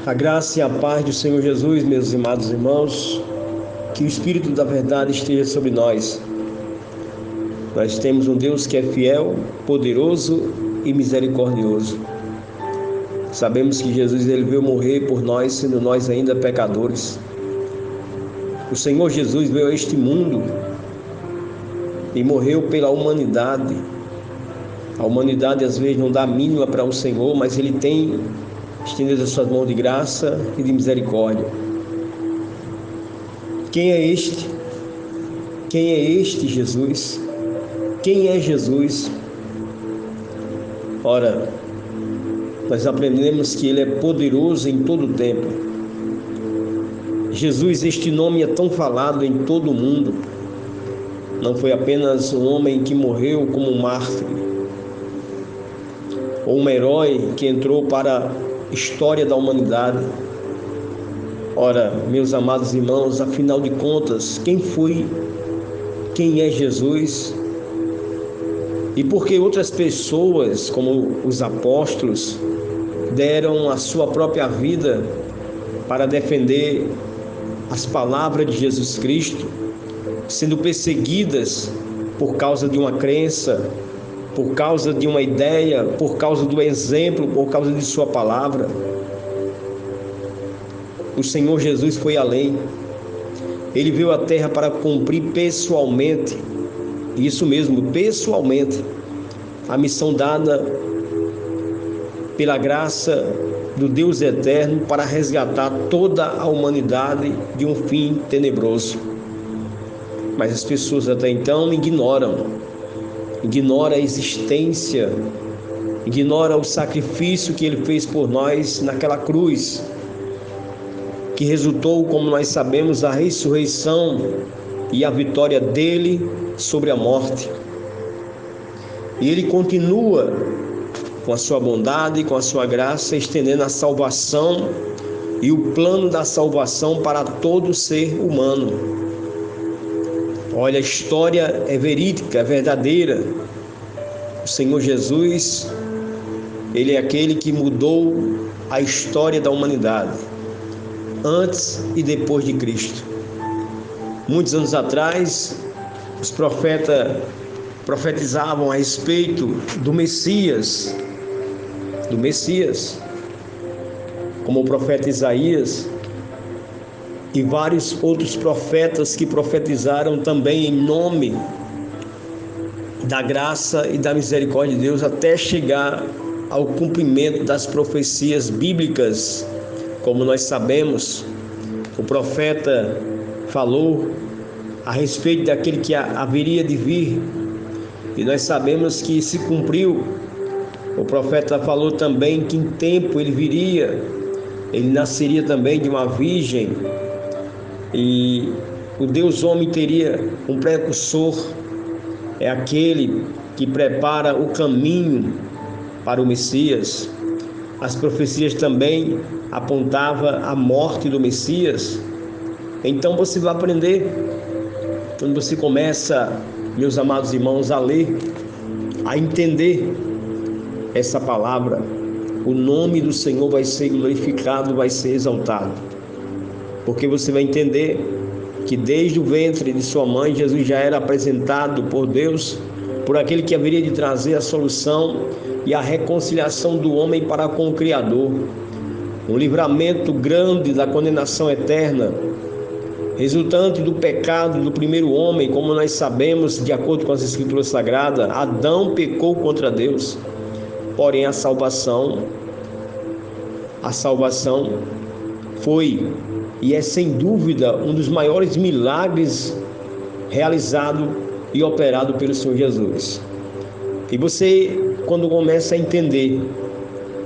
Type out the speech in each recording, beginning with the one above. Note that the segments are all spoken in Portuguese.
A graça e a paz do Senhor Jesus, meus amados irmãos, que o Espírito da verdade esteja sobre nós. Nós temos um Deus que é fiel, poderoso e misericordioso. Sabemos que Jesus ele veio morrer por nós, sendo nós ainda pecadores. O Senhor Jesus veio a este mundo e morreu pela humanidade. A humanidade às vezes não dá a mínima para o Senhor, mas Ele tem estendido as suas mãos de graça e de misericórdia. Quem é este? Quem é este Jesus? Quem é Jesus? Ora, nós aprendemos que Ele é poderoso em todo o tempo. Jesus, este nome é tão falado em todo o mundo. Não foi apenas um homem que morreu como um mártir, ou um herói que entrou para a história da humanidade. Ora, meus amados irmãos, afinal de contas, quem é Jesus? E por que outras pessoas, como os apóstolos, deram a sua própria vida para defender as palavras de Jesus Cristo, sendo perseguidas por causa de uma crença, por causa de uma ideia, por causa do exemplo, por causa de sua palavra? O Senhor Jesus foi além. Ele veio à terra para cumprir pessoalmente, isso mesmo, pessoalmente, a missão dada pela graça do Deus eterno para resgatar toda a humanidade de um fim tenebroso. Mas as pessoas até então ignoram a existência, ignora o sacrifício que Ele fez por nós naquela cruz, que resultou, como nós sabemos, a ressurreição e a vitória dele sobre a morte. E Ele continua com a sua bondade e com a sua graça, estendendo a salvação e o plano da salvação para todo ser humano. Olha, a história é verídica, é verdadeira. O Senhor Jesus, Ele é aquele que mudou a história da humanidade, antes e depois de Cristo. Muitos anos atrás, os profetas profetizavam a respeito do Messias, como o profeta Isaías, e vários outros profetas que profetizaram também em nome da graça e da misericórdia de Deus, até chegar ao cumprimento das profecias bíblicas. Como nós sabemos, o profeta falou a respeito daquele que haveria de vir, e nós sabemos que se cumpriu. O profeta falou também que em tempo ele viria, ele nasceria também de uma virgem, e o Deus homem teria um precursor, é aquele que prepara o caminho para o Messias. As profecias também apontavam a morte do Messias. Então você vai aprender, quando você começa, meus amados irmãos, a ler, a entender essa palavra, o nome do Senhor vai ser glorificado, vai ser exaltado. Porque você vai entender que desde o ventre de sua mãe, Jesus já era apresentado por Deus, por aquele que haveria de trazer a solução e a reconciliação do homem para com o Criador. Um livramento grande da condenação eterna, resultante do pecado do primeiro homem. Como nós sabemos, de acordo com as Escrituras Sagradas, Adão pecou contra Deus. Porém, a salvação foi e é sem dúvida um dos maiores milagres realizado e operado pelo Senhor Jesus. E você, quando começa a entender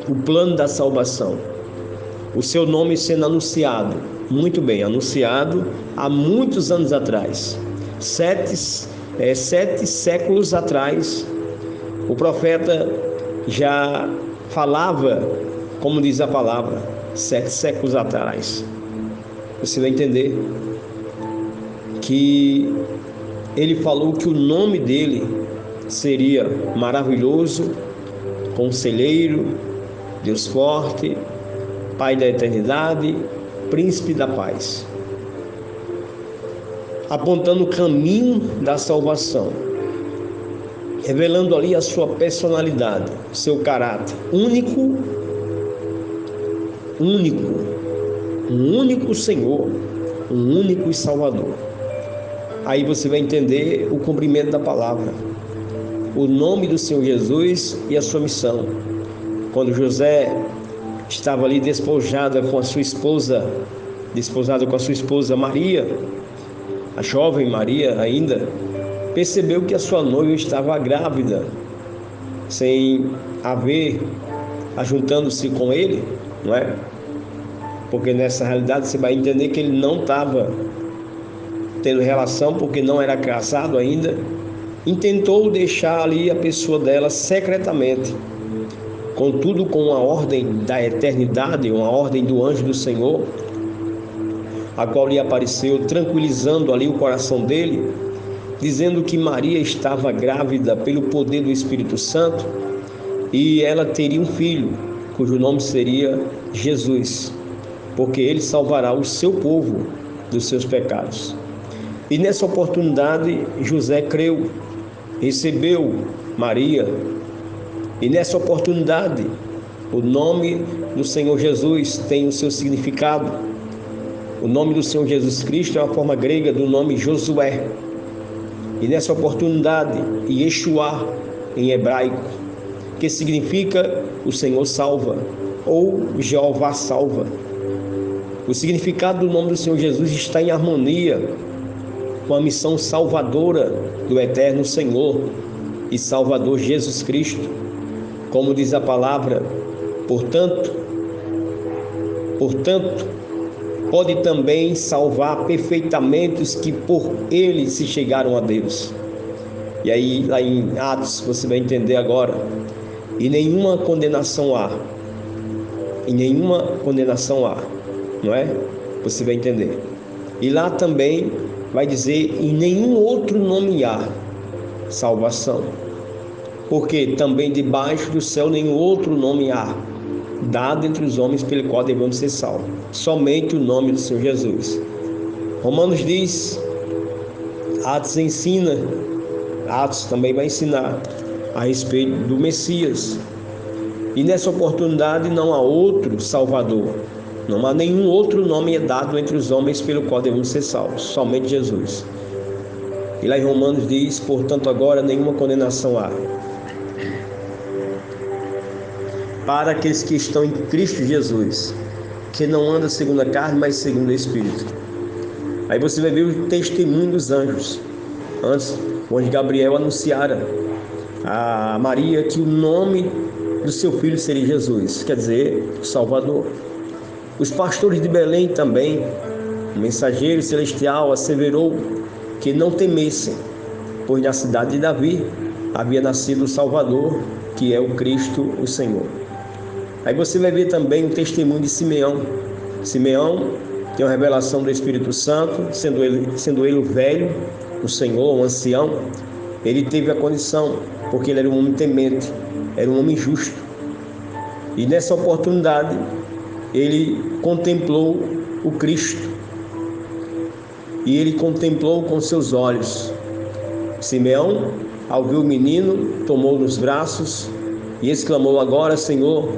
o plano da salvação, o seu nome sendo anunciado, muito bem, anunciado há muitos anos atrás, sete séculos atrás, o profeta já falava, como diz a palavra, 7 séculos atrás. Você vai entender que ele falou que o nome dele seria maravilhoso, conselheiro, Deus forte, Pai da eternidade, Príncipe da paz, apontando o caminho da salvação, revelando ali a sua personalidade, seu caráter único, um único Senhor, um único Salvador. Aí você vai entender o cumprimento da palavra, o nome do Senhor Jesus e a sua missão. Quando José estava ali desposado com a sua esposa Maria, a jovem Maria ainda, percebeu que a sua noiva estava grávida, sem haver ajuntando-se com ele, não é? Porque nessa realidade você vai entender que ele não estava tendo relação, porque não era casado ainda. Intentou deixar ali a pessoa dela secretamente. Contudo, com uma ordem da eternidade, uma ordem do anjo do Senhor, a qual lhe apareceu, tranquilizando ali o coração dele, dizendo que Maria estava grávida pelo poder do Espírito Santo e ela teria um filho, cujo nome seria Jesus, porque ele salvará o seu povo dos seus pecados. E nessa oportunidade, José creu, recebeu Maria, e nessa oportunidade, o nome do Senhor Jesus tem o seu significado. O nome do Senhor Jesus Cristo é uma forma grega do nome Josué. E nessa oportunidade, Yeshua, em hebraico, que significa o Senhor salva, ou Jeová salva. O significado do nome do Senhor Jesus está em harmonia com a missão salvadora do eterno Senhor e Salvador Jesus Cristo. Como diz a palavra, portanto, pode também salvar perfeitamente os que por ele se chegaram a Deus. E aí, lá em Atos, você vai entender agora. E nenhuma condenação há. Não é? Você vai entender. E lá também vai dizer, em nenhum outro nome há salvação. Porque também debaixo do céu nenhum outro nome há, dado entre os homens pelo qual devemos ser salvos. Somente o nome do Senhor Jesus. Romanos diz, Atos também vai ensinar a respeito do Messias. E nessa oportunidade não há outro Salvador. Não há nenhum outro nome dado entre os homens pelo qual devemos ser salvos. Somente Jesus. E lá em Romanos diz, portanto agora nenhuma condenação há para aqueles que estão em Cristo Jesus, que não anda segundo a carne, mas segundo o Espírito. Aí você vai ver o testemunho dos anjos. Antes, o anjo Gabriel anunciara a Maria que o nome do seu filho seria Jesus, quer dizer, o Salvador. Os pastores de Belém também, o mensageiro celestial asseverou que não temessem, pois na cidade de Davi havia nascido o Salvador, que é o Cristo, o Senhor. Aí você vai ver também o testemunho de Simeão. Simeão tem uma revelação do Espírito Santo, sendo ele o velho, o Senhor, o ancião. Ele teve a condição, porque ele era um homem temente, era um homem justo. E nessa oportunidade, ele contemplou o Cristo. E ele contemplou com seus olhos. Simeão, ao ver o menino, tomou nos braços e exclamou, agora, Senhor,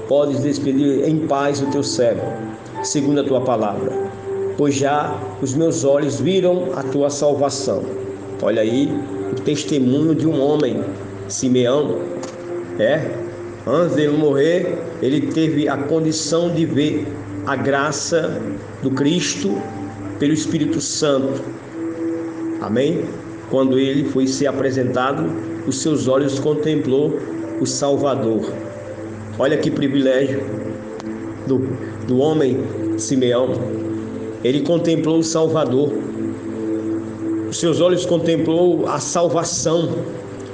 podes despedir em paz o teu servo, segundo a tua palavra, pois já os meus olhos viram a tua salvação. Olha aí o testemunho de um homem, Simeão. Antes dele morrer, ele teve a condição de ver a graça do Cristo pelo Espírito Santo. Amém? Quando ele foi ser apresentado, os seus olhos contemplou o Salvador. Olha que privilégio do homem Simeão. Ele contemplou o Salvador. Os seus olhos contemplou a salvação,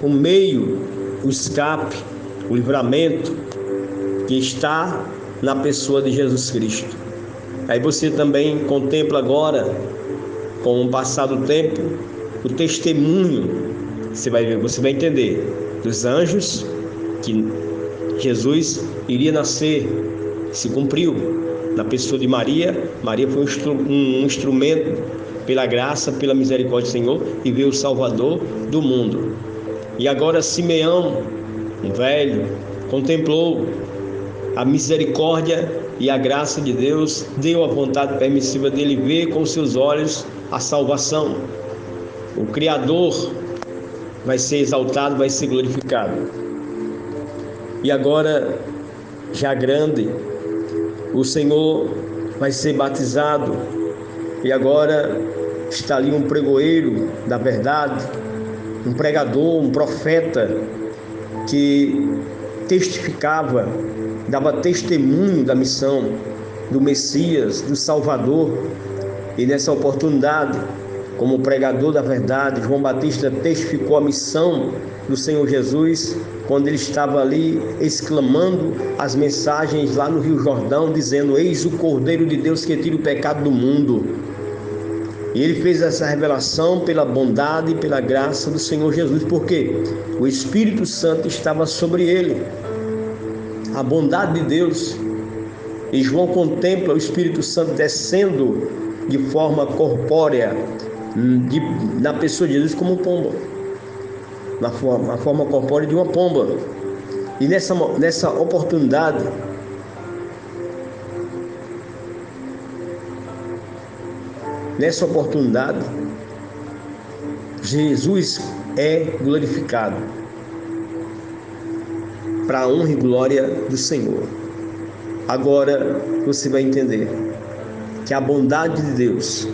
o meio, o escape, o livramento que está na pessoa de Jesus Cristo. Aí você também contempla agora, com o passar do tempo, o testemunho, você vai entender, dos anjos, que Jesus iria nascer se cumpriu na pessoa de Maria. Maria foi um instrumento pela graça, pela misericórdia do Senhor, e veio o Salvador do mundo. E agora Simeão, um velho, contemplou a misericórdia e a graça de Deus, deu a vontade permissiva dele ver com seus olhos a salvação. O Criador vai ser exaltado, vai ser glorificado. E agora, já grande, o Senhor vai ser batizado. E agora está ali um pregoeiro da verdade, um pregador, um profeta que testificava, dava testemunho da missão do Messias, do Salvador. E nessa oportunidade, como pregador da verdade, João Batista testificou a missão do Senhor Jesus quando ele estava ali exclamando as mensagens lá no Rio Jordão, dizendo: eis o Cordeiro de Deus que tira o pecado do mundo. E ele fez essa revelação pela bondade e pela graça do Senhor Jesus, porque o Espírito Santo estava sobre ele, a bondade de Deus. E João contempla o Espírito Santo descendo de forma corpórea na pessoa de Jesus como pomba, na forma corpórea de uma pomba. E nessa oportunidade, Jesus é glorificado para a honra e glória do Senhor. Agora você vai entender que a bondade de Deus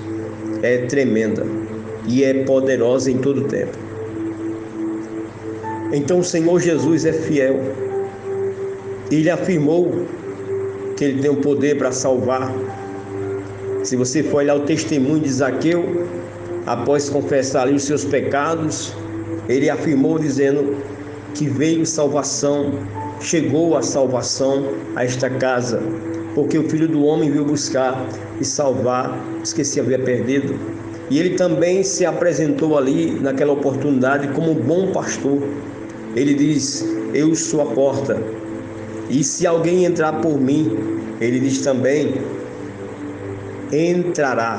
é tremenda e é poderosa em todo o tempo. Então o Senhor Jesus é fiel. Ele afirmou que Ele tem o poder para salvar. Se você for olhar o testemunho de Zaqueu, após confessar ali os seus pecados, ele afirmou dizendo que veio salvação, chegou a salvação a esta casa, porque o Filho do Homem veio buscar e salvar os que se havia perdido. E ele também se apresentou ali naquela oportunidade como um bom pastor. Ele diz: eu sou a porta, e se alguém entrar por mim, ele diz também, entrará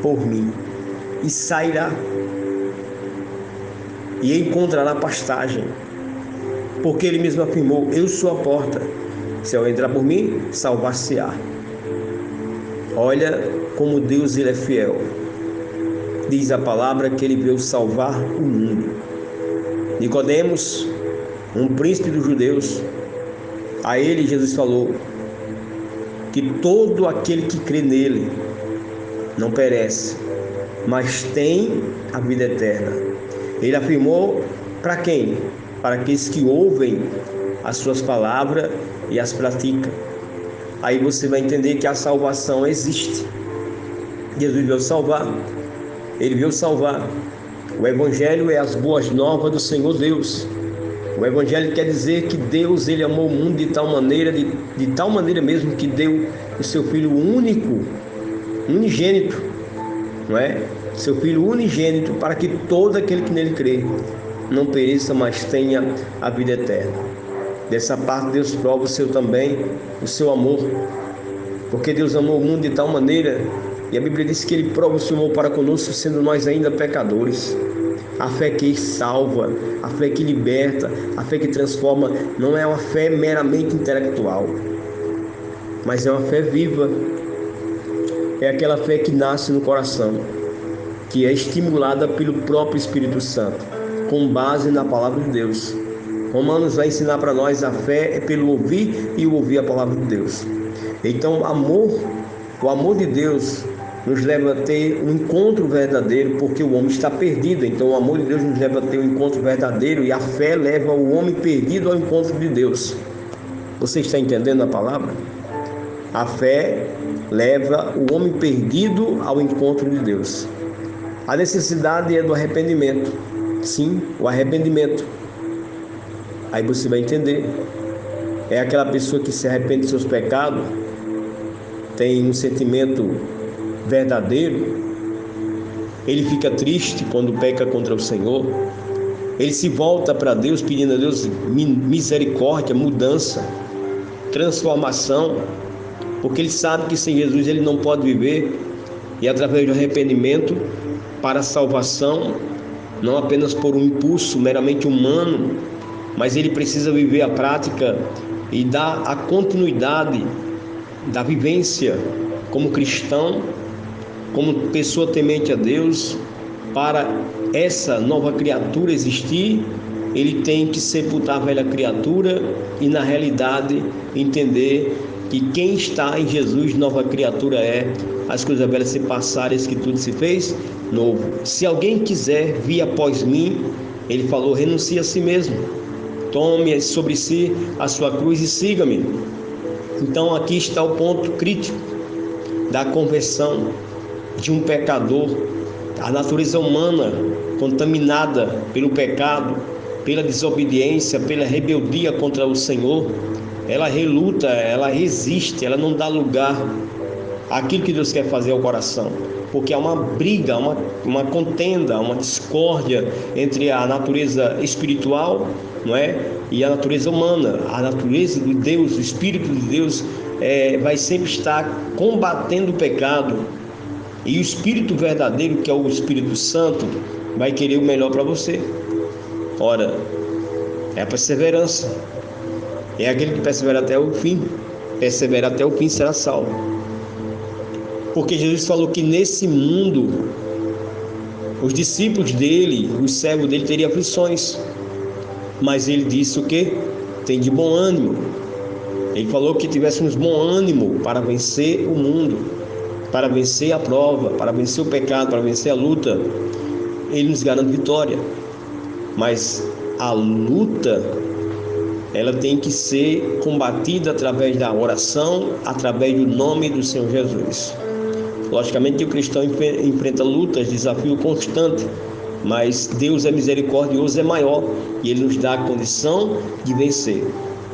por mim e sairá e encontrará pastagem, porque ele mesmo afirmou: eu sou a porta, se eu entrar por mim, salvar-se-á. Olha como Deus ele é fiel. Diz a palavra que ele veio salvar o mundo. Nicodemos, um príncipe dos judeus, a ele Jesus falou que todo aquele que crê nele não perece, mas tem a vida eterna. Ele afirmou para quem? Para aqueles que ouvem as suas palavras e as praticam. Aí você vai entender que a salvação existe. Jesus veio salvar. Ele veio salvar. O Evangelho é as boas novas do Senhor Deus. O Evangelho quer dizer que Deus ele amou o mundo de tal maneira, de tal maneira mesmo, que deu o seu Filho único, unigênito, não é? Seu Filho unigênito, para que todo aquele que nele crê não pereça, mas tenha a vida eterna. Dessa parte Deus prova o seu amor, porque Deus amou o mundo de tal maneira, e a Bíblia diz que Ele prova o seu amor para conosco, sendo nós ainda pecadores. A fé que salva, a fé que liberta, a fé que transforma, não é uma fé meramente intelectual, mas é uma fé viva. É aquela fé que nasce no coração, que é estimulada pelo próprio Espírito Santo, com base na palavra de Deus. Romanos vai ensinar para nós: a fé é pelo ouvir e o ouvir a palavra de Deus. Então o amor de Deus nos leva a ter um encontro verdadeiro, porque o homem está perdido. Então o amor de Deus nos leva a ter um encontro verdadeiro, e a fé leva o homem perdido ao encontro de Deus. Você está entendendo a palavra? A fé leva o homem perdido ao encontro de Deus. A necessidade é do arrependimento. Sim, o arrependimento. Aí você vai entender. É aquela pessoa que se arrepende de seus pecados, tem um sentimento verdadeiro, ele fica triste quando peca contra o Senhor, ele se volta para Deus pedindo a Deus misericórdia, mudança, transformação, porque ele sabe que sem Jesus ele não pode viver, e através do arrependimento para a salvação, não apenas por um impulso meramente humano, mas ele precisa viver a prática e dar a continuidade da vivência como cristão, como pessoa temente a Deus. Para essa nova criatura existir, ele tem que sepultar a velha criatura e, na realidade, entender que quem está em Jesus, nova criatura é. As coisas velhas se passaram, eis que tudo se fez novo. Se alguém quiser vir após mim, ele falou, renuncie a si mesmo, tome sobre si a sua cruz e siga-me. Então aqui está o ponto crítico da conversão de um pecador. A natureza humana contaminada pelo pecado, pela desobediência, pela rebeldia contra o Senhor, ela reluta, ela resiste, ela não dá lugar àquilo que Deus quer fazer ao coração, porque há uma briga, uma contenda, uma discórdia entre a natureza espiritual, não é, e a natureza humana. A natureza de Deus, o Espírito de Deus vai sempre estar combatendo o pecado, e o Espírito verdadeiro, que é o Espírito Santo, vai querer o melhor para você. Ora, é a perseverança, é aquele que persevera até o fim. Persevera até o fim, será salvo. Porque Jesus falou que nesse mundo os discípulos dele, os servos dele, teriam aflições, mas ele disse o quê? Tem de bom ânimo. Ele falou que tivéssemos bom ânimo para vencer o mundo, para vencer a prova, para vencer o pecado, para vencer a luta. Ele nos garante vitória, mas a luta, ela tem que ser combatida através da oração, através do nome do Senhor Jesus. Logicamente que o cristão enfrenta lutas, desafio constante, mas Deus é misericordioso, é maior, e Ele nos dá a condição de vencer.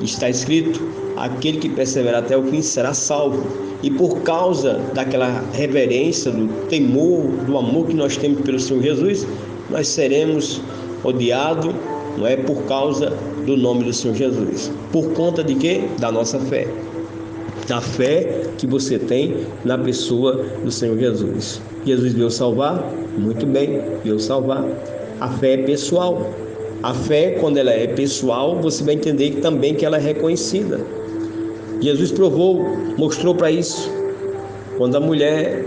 Está escrito, aquele que perseverar até o fim será salvo. E por causa daquela reverência, do temor, do amor que nós temos pelo Senhor Jesus, nós seremos odiados, não é, por causa do nome do Senhor Jesus. Por conta de quê? Da nossa fé. Da fé que você tem na pessoa do Senhor Jesus. Jesus veio salvar? Muito bem, veio salvar. A fé é pessoal. A fé, quando ela é pessoal, você vai entender também que ela é reconhecida. Jesus provou, mostrou para isso. Quando a mulher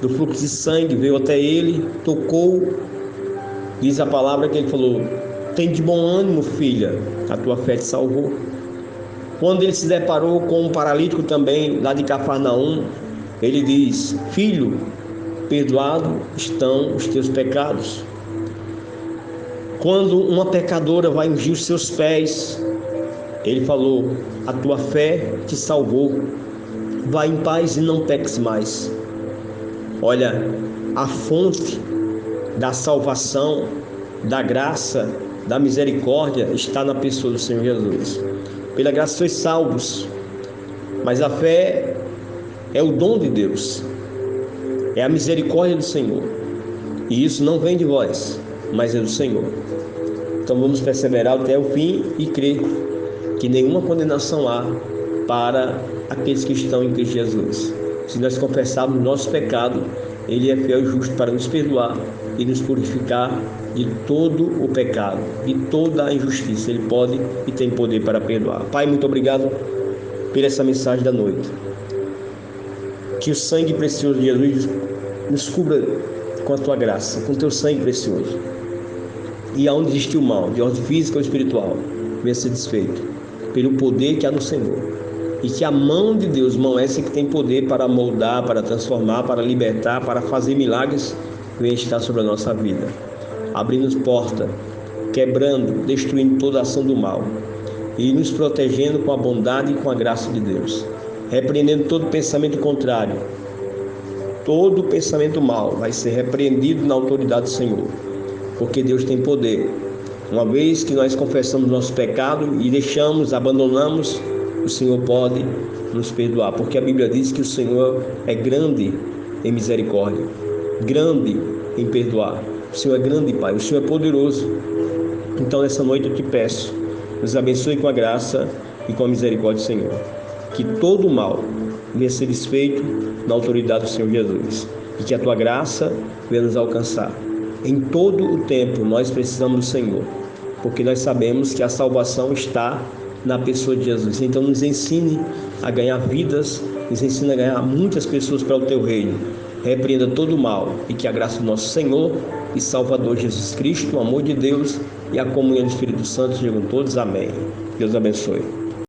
do fluxo de sangue veio até ele, tocou, diz a palavra que ele falou, tem de bom ânimo, filha, a tua fé te salvou. Quando ele se deparou com um paralítico também, lá de Cafarnaum, ele diz, filho, perdoado estão os teus pecados. Quando uma pecadora vai ungir os seus pés, ele falou, a tua fé te salvou, vai em paz e não peques mais. Olha, a fonte da salvação, da graça, da misericórdia está na pessoa do Senhor Jesus. Pela graça sois salvos, mas a fé é o dom de Deus, é a misericórdia do Senhor, e isso não vem de vós, mas é do Senhor. Então vamos perseverar até o fim e crer que nenhuma condenação há para aqueles que estão em Cristo Jesus. Se nós confessarmos nosso pecado, Ele é fiel e justo para nos perdoar e nos purificar de todo o pecado, de toda a injustiça. Ele pode e tem poder para perdoar. Pai, muito obrigado por essa mensagem da noite. Que o sangue precioso de Jesus nos cubra com a tua graça, com o teu sangue precioso. E aonde existe o mal, de ordem física ou espiritual, venha ser desfeito pelo poder que há no Senhor. E que a mão de Deus, mão essa que tem poder para moldar, para transformar, para libertar, para fazer milagres, venha estar sobre a nossa vida, abrindo porta, quebrando, destruindo toda a ação do mal e nos protegendo com a bondade e com a graça de Deus, repreendendo todo pensamento contrário. Todo pensamento mal vai ser repreendido na autoridade do Senhor, porque Deus tem poder. Uma vez que nós confessamos nosso pecado e deixamos, abandonamos, o Senhor pode nos perdoar, porque a Bíblia diz que o Senhor é grande em misericórdia, grande em perdoar. O Senhor é grande, Pai, o Senhor é poderoso. Então nessa noite eu te peço, nos abençoe com a graça e com a misericórdia do Senhor. que todo mal venha ser desfeito na autoridade do Senhor Jesus, e que a tua graça venha nos alcançar. Em todo o tempo nós precisamos do Senhor, porque nós sabemos que a salvação está na pessoa de Jesus. Então nos ensine a ganhar vidas, nos ensine a ganhar muitas pessoas para o teu reino. Repreenda todo o mal, e que a graça do nosso Senhor e Salvador Jesus Cristo, o amor de Deus e a comunhão do Espírito Santo sejam todos. Amém. Deus abençoe.